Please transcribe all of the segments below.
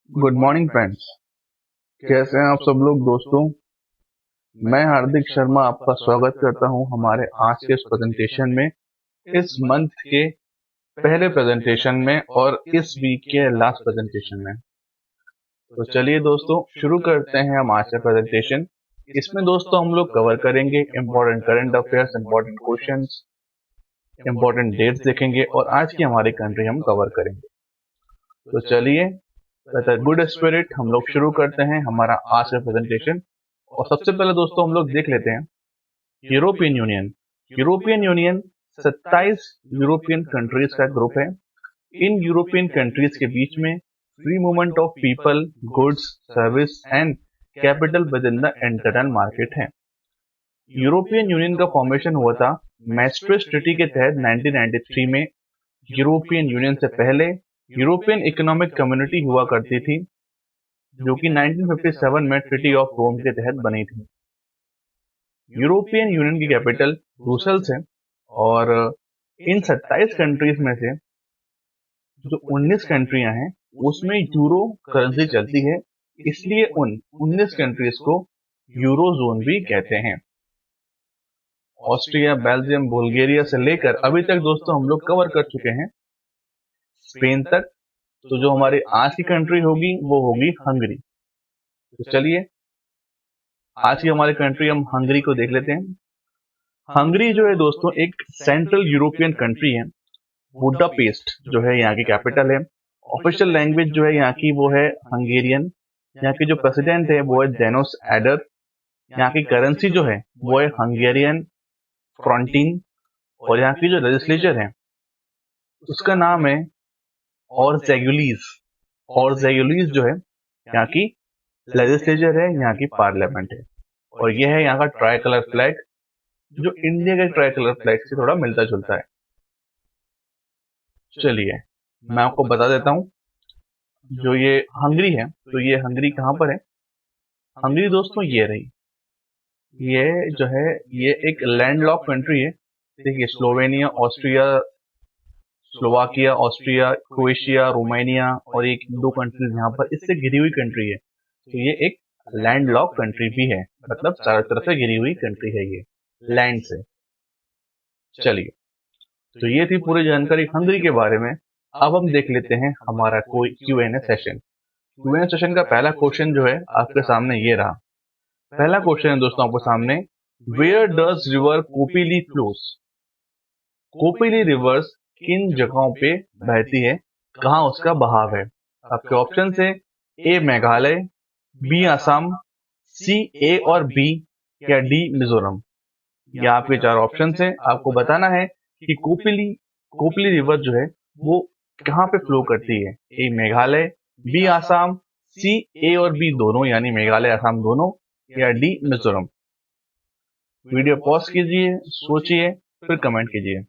Good morning friends. कैसे हैं आप सब लोग दोस्तों। मैं हार्दिक शर्मा आपका स्वागत करता हूं हमारे आज के इस प्रेजेंटेशन में, इस मंथ के पहले प्रेजेंटेशन में और इस वीक के लास्ट प्रेजेंटेशन में। तो चलिए दोस्तों शुरू करते हैं हम आज का प्रेजेंटेशन। इसमें दोस्तों हम लोग कवर करेंगे important current affairs, important questions, important dates देखेंगे और आज की हमारी कंट्री हम कवर करेंगे। तो चलिए विद अ गुड स्पिरिट हम लोग शुरू करते हैं हमारा आज का प्रेजेंटेशन। और सबसे पहले दोस्तों हम लोग देख लेते हैं European union. European union 27 European countries का ग्रुप है। इन यूरोपियन कंट्रीज के बीच में free movement of people, goods, service and capital with in the internal market है। यूरोपियन यूनियन का फॉर्मेशन हुआ था मैस्ट्रिक्ट ट्रीटी के तहत 1993 में। यूरोपियन यूनियन से पहले यूरोपियन इकोनॉमिक कम्युनिटी हुआ करती थी, जो कि 1957 में ट्रीटी ऑफ रोम के तहत बनी थी। यूरोपियन यूनियन की कैपिटल ब्रुसेल्स है और इन 27 कंट्रीज में से जो 19 कंट्रियां हैं उसमें यूरो करेंसी चलती है, इसलिए उन 19 कंट्रीज को यूरो जोन भी कहते हैं। ऑस्ट्रिया, बेल्जियम, बुल्गारिया से लेकर अभी तक दोस्तों हम लोग कवर कर चुके हैं स्पेन तक। तो जो हमारी आज की कंट्री होगी वो होगी हंगरी। तो चलिए आज की हमारी कंट्री हम हंगरी को देख लेते हैं। हंगरी जो है दोस्तों एक सेंट्रल यूरोपियन कंट्री है। बुडापेस्ट जो है यहाँ की कैपिटल है। ऑफिशियल लैंग्वेज जो है यहाँ की वो है हंगेरियन। यहाँ के जो प्रेसिडेंट है वो है जेनोस एडर। यहाँ की करेंसी जो है वो है हंगेरियन फ्रॉन्टिन। और यहाँ की जो लेजिस्लेचर है उसका नाम है ऑर्जेगुलीज। ऑर्जेगुलीज जो है यहाँ की लेजिस्लेचर है, यहाँ की पार्लियामेंट है। और यह है यहाँ का ट्राई कलर फ्लैग, जो इंडिया के ट्राई कलर फ्लैग से थोड़ा मिलता जुलता है। चलिए मैं आपको बता देता हूँ जो ये हंगरी है, तो ये हंगरी कहाँ पर है। हंगरी दोस्तों ये रही, ये जो है ये एक लैंडलॉक कंट्री है। देखिए Slovenia, Austria, Slovakia, Austria, Croatia, Romania और एक दो कंट्रीज यहाँ पर इससे घिरी हुई कंट्री है। तो ये एक लैंडलॉक कंट्री भी है, मतलब चारों तरफ से घिरी हुई कंट्री है ये लैंड से। चलिए तो ये थी पूरी जानकारी हंगरी के बारे में। अब हम देख लेते हैं हमारा कोई Q&A सेशन। Q&A सेशन का पहला क्वेश्चन जो है आपके सामने ये रहा। पहला क्वेश्चन है दोस्तों आपके सामने, where does river Kopili flows. Kopili rivers किन जगहों पे बहती है, कहाँ उसका बहाव है। आपके ऑप्शन है ए मेघालय, बी असम, सी ए और बी या डी मिजोरम। ये आपके चार ऑप्शन है। आपको बताना है कि कोपिली कोपिली रिवर जो है वो कहाँ पे फ्लो करती है। ए मेघालय, बी आसाम, सी ए और बी दोनों यानी मेघालय असम दोनों, या डी मिजोरम। वीडियो पॉज कीजिए, सोचिए, फिर कमेंट कीजिए।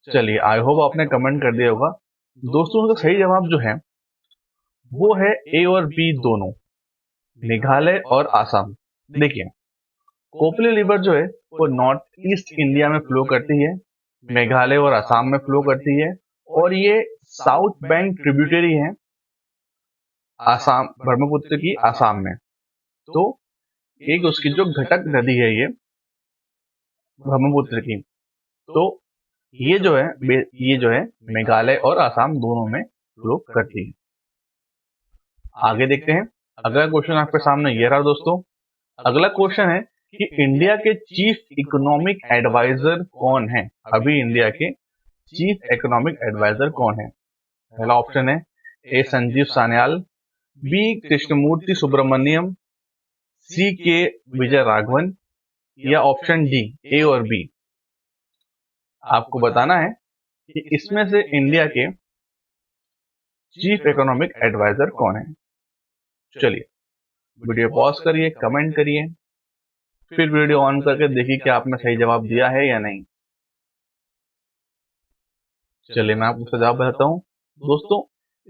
चलिए आई होप आपने कमेंट कर दिया होगा। दोस्तों उसका सही जवाब जो है वो है ए और बी दोनों, मेघालय और आसाम। देखिए कोपिली रिवर जो है वो नॉर्थ ईस्ट इंडिया में फ्लो करती है, मेघालय और असम में फ्लो करती है। और ये साउथ बैंक ट्रिब्यूटरी है आसाम, ब्रह्मपुत्र की आसाम में। तो एक उसकी जो घटक नदी है ये ब्रह्मपुत्र की, तो ये जो है मेघालय और आसाम दोनों में फ्लो करती है। आगे देखते हैं अगला क्वेश्चन आपके सामने ये रहा दोस्तों। अगला क्वेश्चन है कि इंडिया के चीफ इकोनॉमिक एडवाइजर कौन है। अभी इंडिया के चीफ इकोनॉमिक एडवाइजर कौन है। पहला ऑप्शन है ए संजीव सान्याल, बी कृष्णमूर्ति सुब्रमण्यम, सी के विजय राघवन, या ऑप्शन डी ए और बी। आपको बताना है कि इसमें से इंडिया के चीफ इकोनॉमिक एडवाइजर कौन है। चलिए वीडियो पॉज करिए, कमेंट करिए, फिर वीडियो ऑन करके देखिए कि आपने सही जवाब दिया है या नहीं। चलिए मैं आपको जवाब बताता हूँ दोस्तों।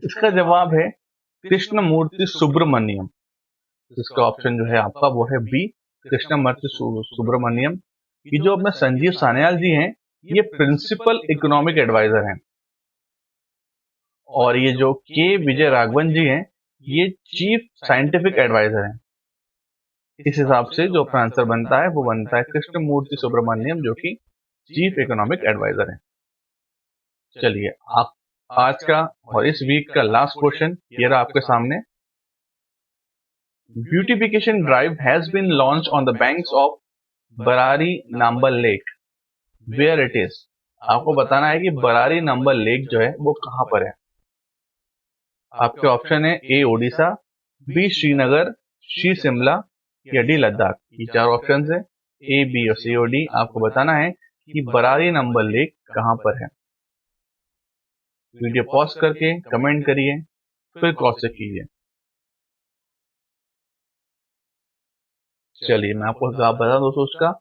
इसका जवाब है कृष्णमूर्ति सुब्रमण्यम। इसका ऑप्शन जो है आपका वो है बी, कृष्णमूर्ति सुब्रमण्यम। ये जो अपने संजीव सान्याल जी हैं ये प्रिंसिपल इकोनॉमिक एडवाइजर हैं। और ये जो के विजय राघवन जी हैं, ये चीफ साइंटिफिक एडवाइजर हैं। इस हिसाब से जो अपना आंसर बनता है वो बनता है कृष्णमूर्ति सुब्रमण्यम, जो कि चीफ इकोनॉमिक एडवाइजर हैं। चलिए, आप आज का और इस वीक का लास्ट क्वेश्चन ये रहा आपके सामने। Beautification drive has been launch on the banks of Brari Nambal lake, where it is. आपको बताना है कि बरारी नाम्बल लेक जो है वो कहां पर है। आपके ऑप्शन है ए ओडिशा, बी श्रीनगर, सी शिमला या डी लद्दाख। ये चार ऑप्शन है, ए बी और सी और डी। आपको बताना है कि बरारी नाम्बल लेक कहां पर है। वीडियो पॉज करके कमेंट करिए, फिर क्रॉस चेक कीजिए। चलिए, मैं आपको जवाब बता दूं दोस्तों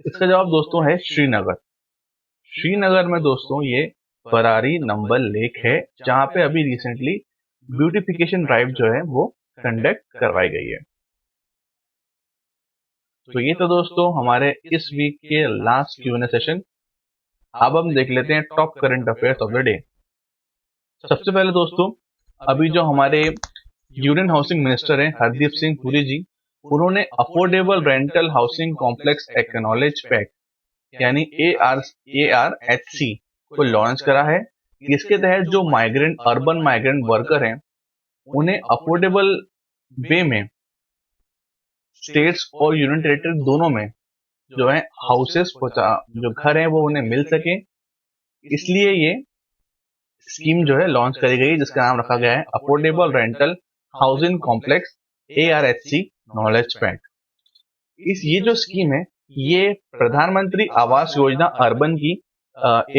इसका जवाब दोस्तों है श्रीनगर। श्रीनगर में दोस्तों ये बरारी नाम्बल लेक है, जहां पे अभी रिसेंटली ब्यूटिफिकेशन ड्राइव जो है वो कंडक्ट करवाई गई है। तो ये तो दोस्तों हमारे इस वीक के लास्ट Q&A सेशन। अब हम देख लेते हैं top current affairs of the day. सबसे पहले दोस्तों, अभी जो हमारे यूनियन हाउसिंग मिनिस्टर हैं हरदीप सिंह पुरी जी, उन्होंने affordable rental housing complex acknowledge pact यानी ARHC को लॉन्च करा है। इसके तहत जो अर्बन माइग्रेंट वर्कर हैं, उन्हें अफोर्डेबल वे में स्टेट्स और यूनियन टेरिटरी दोनों में जो है हाउसेस जो घर हैं वो उन्हें मिल सके, इसलिए ये स्कीम जो है लॉन्च करी गई, जिसका नाम रखा गया है affordable rental housing complex ARHC knowledge pact. ये जो स्कीम है, ये प्रधानमंत्री आवास योजना अर्बन की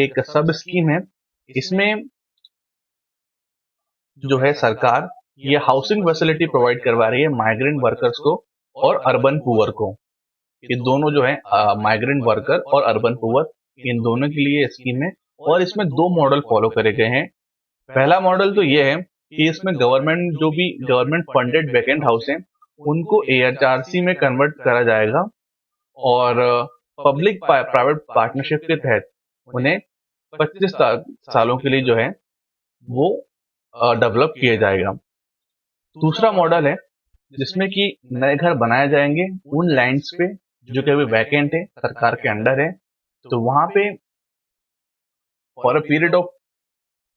एक सब स्कीम है। इसमें जो है सरकार ये हाउसिंग फैसिलिटी प्रोवाइड करवा रही है माइग्रेंट वर्कर्स को और अर्बन पुअर को। ये दोनों जो है माइग्रेंट वर्कर और अर्बन पुअर, इन दोनों के लिए स्कीम है। और इसमें दो मॉडल फॉलो करे गए हैं। पहला मॉडल तो ये है कि इसमें गवर्नमेंट फंडेड वैकेंट हाउस हैं, उनको ARHC में कन्वर्ट करा जाएगा और पब्लिक प्राइवेट पार्टनरशिप के तहत उन्हें 25 सालों के लिए जो है वो डेवलप किया जाएगा। दूसरा मॉडल है जिसमें कि नए घर बनाए जाएंगे उन लैंड्स पे जो कि अभी वैकेंट है, सरकार के अंडर है। तो वहां पे for a period of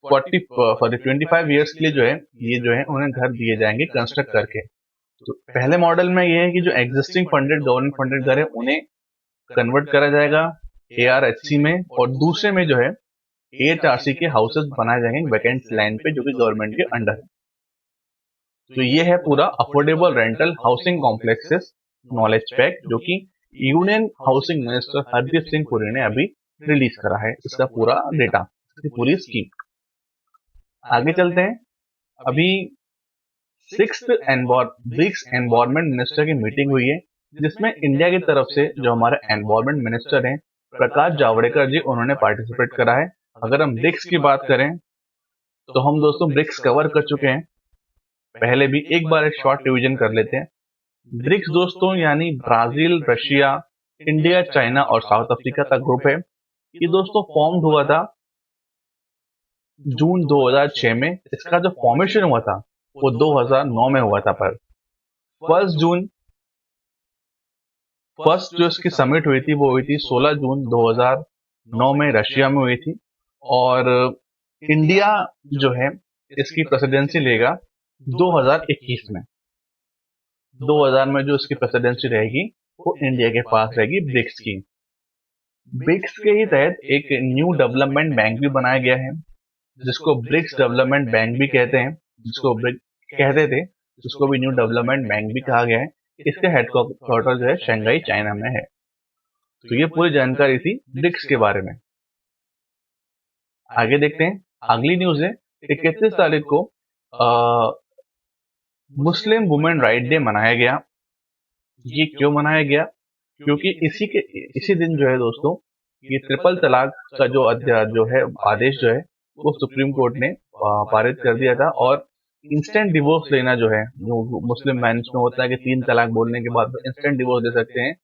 25 years के लिए जो है उन्हें घर दिए जाएंगे कंस्ट्रक्ट करके। तो पहले मॉडल में ये है कि जो एग्जिस्टिंग गवर्नमेंट फंडेड घर है उन्हें कन्वर्ट करा जाएगा ARHC में, और दूसरे में जो है ARHC के हाउसेस बनाए जाएंगे वैकेंट लैंड पे जो कि गवर्नमेंट के अंडर है। तो ये है पूरा affordable rental housing complexes knowledge pack, जो कि union housing minister Hardeep Singh Puri ने अभी रिलीज करा है। इसका पूरा डेटा, इसकी पूरी स्कीम। आगे चलते हैं। अभी 6th ब्रिक्स एनवायरमेंट मिनिस्टर की मीटिंग हुई है, जिसमें इंडिया की तरफ से जो हमारे एनवायरमेंट मिनिस्टर हैं प्रकाश जावड़ेकर जी, उन्होंने पार्टिसिपेट करा है। अगर हम ब्रिक्स की बात करें तो हम दोस्तों ब्रिक्स कवर कर चुके हैं पहले भी, एक बार एक शॉर्ट रिवीजन कर लेते हैं। ब्रिक्स दोस्तों यानी ब्राजील, रशिया, इंडिया, चाइना और साउथ अफ्रीका का ग्रुप है। ये दोस्तों फॉर्म हुआ था जून 2006 में। इसका जो फॉर्मेशन हुआ था वो 2009 में हुआ था, पर फर्स्ट जो इसकी समिट हुई थी वो हुई थी 16 जून 2009 में रशिया में हुई थी। और इंडिया जो है इसकी प्रेसिडेंसी लेगा 2021 में। 2000 में जो इसकी प्रेसिडेंसी रहेगी वो इंडिया के पास रहेगी ब्रिक्स की। ब्रिक्स के ही तहत एक न्यू डेवलपमेंट बैंक भी बनाया गया है, जिसको ब्रिक्स डेवलपमेंट बैंक भी कहते हैं, जिसको कहते थे, जिसको भी न्यू डेवलपमेंट बैंक भी कहा गया है। इसका हेडक्वार्टर जो है शंघाई, चाइना में है। तो ये पूरी जानकारी थी ब्रिक्स के बारे में। आगे देखते हैं, अगली न्यूज है 31 तारीख को मुस्लिम वुमेन राइट डे मनाया गया। ये क्यों मनाया गया? क्योंकि इसी दिन जो है दोस्तों ये ट्रिपल तलाक का जो है आदेश जो है वो सुप्रीम कोर्ट ने पारित कर दिया था। और इंस्टेंट डिवोर्स लेना जो है, जो मुस्लिम मैरिज में होता है कि 3 तलाक बोलने के बाद इंस्टेंट डिवोर्स दे सकते हैं,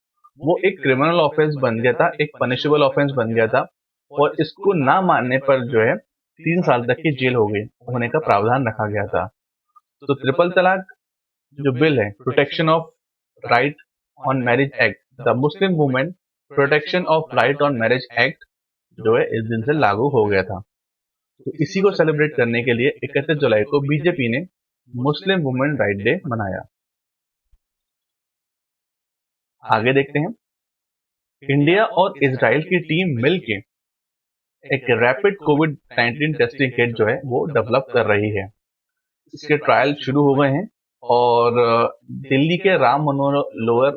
वो एक क्रिमिनल ऑफेंस बन गया था, एक पनिशेबल ऑफेंस बन गया था। और इसको ना मानने पर जो है 3 साल तक की जेल होने का प्रावधान रखा गया था। तो ट्रिपल तलाक जो बिल है, protection of right on marriage act, the Muslim women protection of right on marriage act जो है इस दिन से लागू हो गया था। तो इसी को सेलिब्रेट करने के लिए 31 जुलाई को बीजेपी ने मुस्लिम वुमेन राइट डे मनाया। आगे देखते हैं, इंडिया और इजराइल की टीम मिलके एक रैपिड कोविड-19 टेस्टिंग किट जो है वो डेवलप कर रही है। इसके ट्रायल शुरू हो गए हैं और दिल्ली के राम मनोहर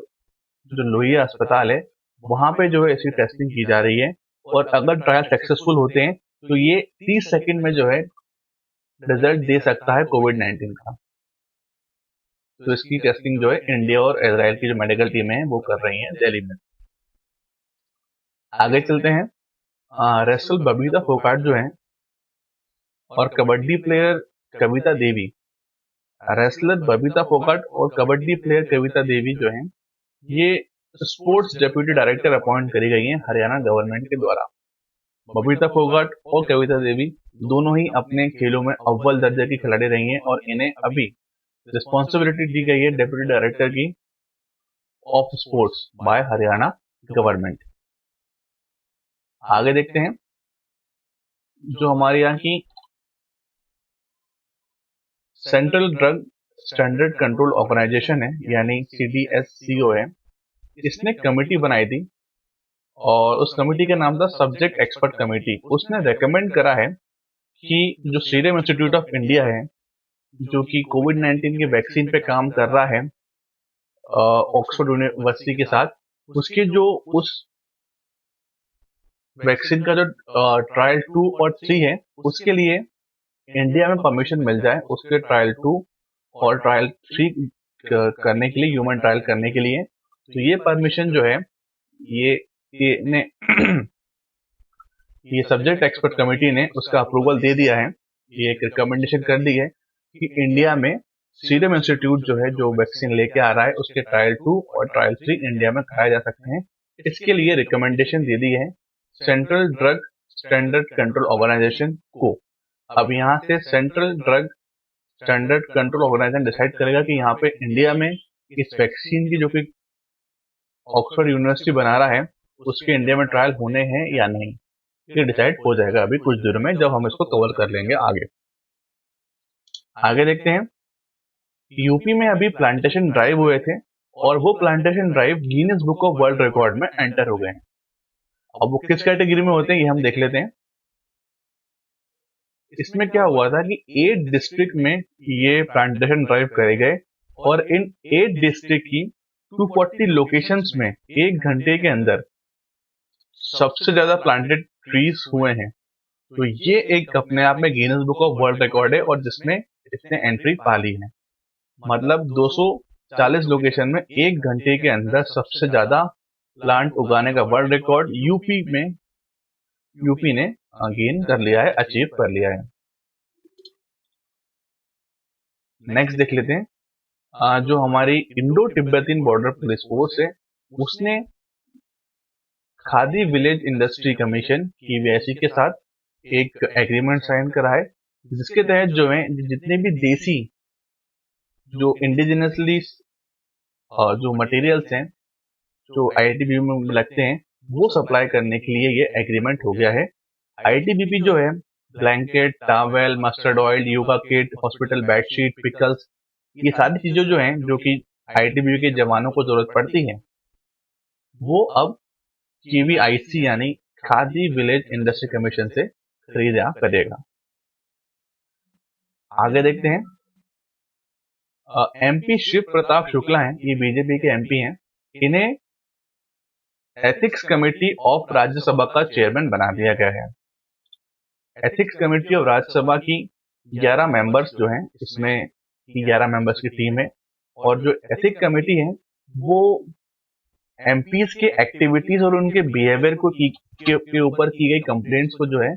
जो लोहिया अस्पताल है, वहां पे जो है इसकी टेस्टिंग की जा रही है और अगर ट्रायल सक्सेसफुल होते हैं तो ये 30 सेकंड में जो है रिजल्ट दे सकता है कोविड-19 का। तो इसकी टेस्टिंग जो है इंडिया और इजराइल की जो मेडिकल टीमें हैं वो कर रही हैं दिल्ली में। आगे चलते हैं, रेसल बबीता फोगाट जो है और कबड्डी प्लेयर कविता देवी, रेसलर बबीता फोगाट और कबड्डी प्लेयर कविता देवी जो हैं, ये स्पोर्ट्स डेप्यूटी डायरेक्टर अपॉइंट करी गई हैं हरियाणा गवर्नमेंट के द्वारा। बबीता फोगाट और कविता देवी दोनों ही अपने खेलों में अव्वल दर्जे की खिलाड़ी रही हैं और इन्हें अभी रिस्पॉन्सिबिलिटी दी गई है डेप्यूटी डायरेक्टर की of sports by Haryana government. आगे देखते हैं, जो हमारे यहाँ की central drug standard control organisation है यानी CDSCO है, इसने कमेटी बनाई थी और उस कमेटी का नाम था सब्जेक्ट एक्सपर्ट कमेटी। उसने रेकमेंड करा है कि जो सीरम इंस्टीट्यूट ऑफ इंडिया है, जो कि कोविड-19 की वैक्सीन पे काम कर रहा है ऑक्सफोर्ड यूनिवर्सिटी के साथ, उसके जो उस वैक्सीन का जो ट्रायल 2 और 3 है, उसके लिए इंडिया में परमिशन मिल जाए उसके ट्रायल 2 और ट्रायल 3 करने के लिए, ह्यूमन ट्रायल करने के लिए। तो ये परमिशन जो है ये ये सब्जेक्ट एक्सपर्ट कमेटी ने उसका अप्रूवल दे दिया है। ये एक रिकमेंडेशन कर दी है कि इंडिया में सीरम इंस्टीट्यूट जो है जो वैक्सीन लेके आ रहा है उसके ट्रायल 2 और ट्रायल 3 इंडिया में कराए जा सकते हैं। इसके लिए रिकमेंडेशन दे दी है central drug standard control organisation को। अब यहाँ से central drug standard control organisation decide करेगा कि यहाँ पे इंडिया में इस वैक्सीन की जो कि ऑक्सफोर्ड यूनिवर्सिटी बना रहा है उसके इंडिया में ट्रायल होने हैं या नहीं। ये डिसाइड हो जाएगा अभी कुछ दिनों में जब हम इसको कवर कर लेंगे आगे। आगे देखते हैं, यूपी में अभी प्लांटेशन ड्राइव हुए थे और वो plantation drive Guinness book of world record में एंटर हो गए हैं। अब वो किस कैटेगरी में होते हैं ये हम देख लेते हैं। इसमें क्या हुआ था कि 8 डिस्ट्रिक्ट में ये प्लांटेशन ड्राइव करे गए और इन 8 डिस्ट्रिक्ट की 240 लोकेशंस में 1 घंटे के अंदर सबसे ज्यादा प्लांटेड ट्रीज हुए हैं। तो ये एक अपने आप में Guinness book of world record है और जिसमें इसने एंट्री पा ली है। मतलब 240 लोकेशन में 1 घंटे के अंदर सबसे ज्यादा प्लांट उगाने का वर्ल्ड रिकॉर्ड यूपी ने गेन कर लिया है, अचीव कर लिया है। नेक्स्ट देख लेते हैं, जो हमारी इंडो तिब्बतीन बॉर्डर पुलिस फोर्स है उसने khadi village industry commission KVIC के साथ एक एग्रीमेंट साइन करा है जिसके तहत जो है जितने भी देसी जो इंडिजिनसली जो मटेरियल्स हैं जो ITBP में लगते हैं वो सप्लाई करने के लिए ये एग्रीमेंट हो गया है। ITBP जो है blanket, towel, mustard oil, yoga kit, hospital bedsheet, pickles, ये सारी चीजें जो हैं जो कि ITBP के जवानों को जरूरत पड़ती है वो अब KVIC यानी खादी विलेज इंडस्ट्री कमीशन से खरीदा करेगा। आगे देखते हैं, MP शिव प्रताप शुक्ला हैं, ये बीजेपी के MP हैं, इन्हें एथिक्स कमेटी ऑफ राज्यसभा का चेयरमैन बना दिया गया है। एथिक्स कमेटी ऑफ राज्यसभा की 11 मेंबर्स जो हैं, इसमें 11 मेंबर्स की टीम है और जो एथिक्स कमेटी है वो MPs के एक्टिविटीज और उनके बिहेवियर को के ऊपर की गई कंप्लेंट्स को जो है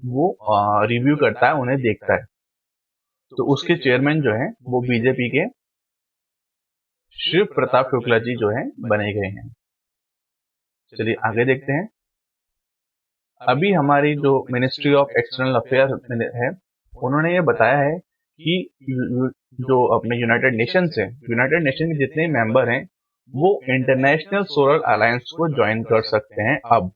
वो रिव्यू करता है, उन्हें देखता है। तो उसके चेयरमैन जो है वो बीजेपी के शिव प्रताप शुक्ला जी जो है बने गए हैं। चलिए आगे देखते हैं, अभी हमारी जो मिनिस्ट्री ऑफ एक्सटर्नल अफेयर है, उन्होंने ये बताया है कि जो अपने यूनाइटेड नेशंस है, यूनाइटेड नेशन के जितने मेंबर हैं, वो इंटरनेशनल सोलर अलायंस को ज्वाइन कर सकते हैं अब।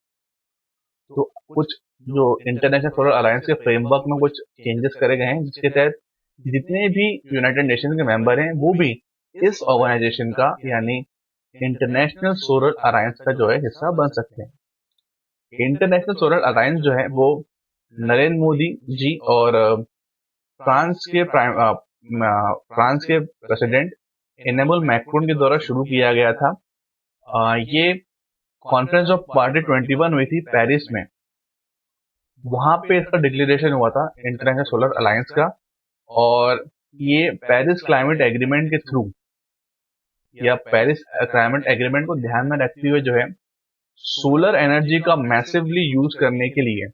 तो कुछ जो इंटरनेशनल सोलर अलायंस के फ्रेमवर्क में कुछ चेंजेस करे गए हैं, जिसके तहत जितने भी यूनाइटेड नेशन के मेंबर हैं, वो भी इस ऑर्गेनाइजेशन का यानी इंटरनेशनल सोलर अलायंस का जो है हिस्सा बन सकते हैं। इंटरनेशनल सोलर अलायंस जो है वो नरेंद्र मोदी जी और फ्रांस के प्रेसिडेंट इनेमुल मैक्रोन के द्वारा शुरू किया गया था। ये कॉन्फ्रेंस ऑफ पार्टी 21 हुई थी पेरिस में। वहां पे इसका डिक्लेरेशन हुआ था इंटरनेशनल सोलर अलायंस का, और ये पेरिस क्लाइमेट एग्रीमेंट के थ्रू या पेरिस क्लाइमेट एग्रीमेंट को ध्यान में रखते हुए जो है सोलर एनर्जी का मैसिवली यूज करने के लिए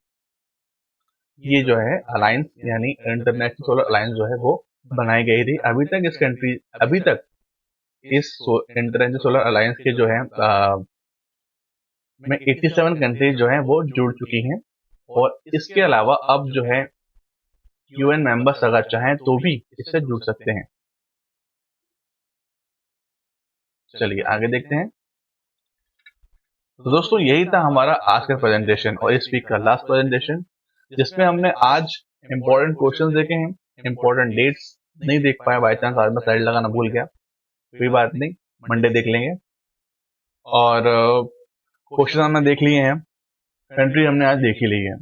ये जो है अलायंस यानी इंटरनेशनल सोलर अलायंस जो है वो बनाई गई थी। अभी तक इस इंटरनेशनल सोलर अलायंस के जो है में 87 कंट्रीज जो है वो जुड़ चुकी हैं, और इसके अलावा अब जो है यूएन मेंबर्स अगर चाहें तो भी इससे जुड़ सकते हैं। चलिए आगे देखते हैं। तो दोस्तों यही था हमारा आज का प्रेजेंटेशन और इस वीक का लास्ट प्रेजेंटेशन, जिसमें हमने आज इंपॉर्टेंट क्वेश्चंस देखे हैं, इंपॉर्टेंट डेट्स नहीं देख पाया, बाई चांस आज मैं स्लाइड लगाना भूल गया, कोई बात नहीं, मंडे देख लेंगे। और क्वेश्चन हमने देख लिए हैं, कंट्री हमने आज देख ही ली है।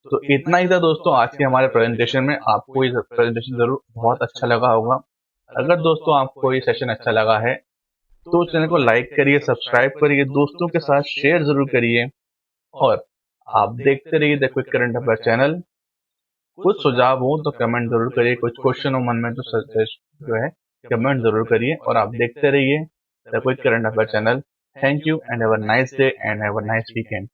तो इतना ही था दोस्तों आज के हमारे प्रेजेंटेशन में। आपको ये प्रेजेंटेशन जरूर बहुत अच्छा लगा होगा। अगर दोस्तों आपको ये सेशन अच्छा लगा है तो चैनल को लाइक करिए, सब्सक्राइब करिए, दोस्तों के साथ शेयर जरूर करिए, और आप देखते रहिए the quick current affair channel. कुछ सुझाव हो तो कमेंट जरूर करिए, कुछ क्वेश्चन हो मन में तो सजेस्ट जो है कमेंट जरूर करिए, और आप देखते रहिए the quick current affair channel. Thank you and have a nice day and have a nice weekend.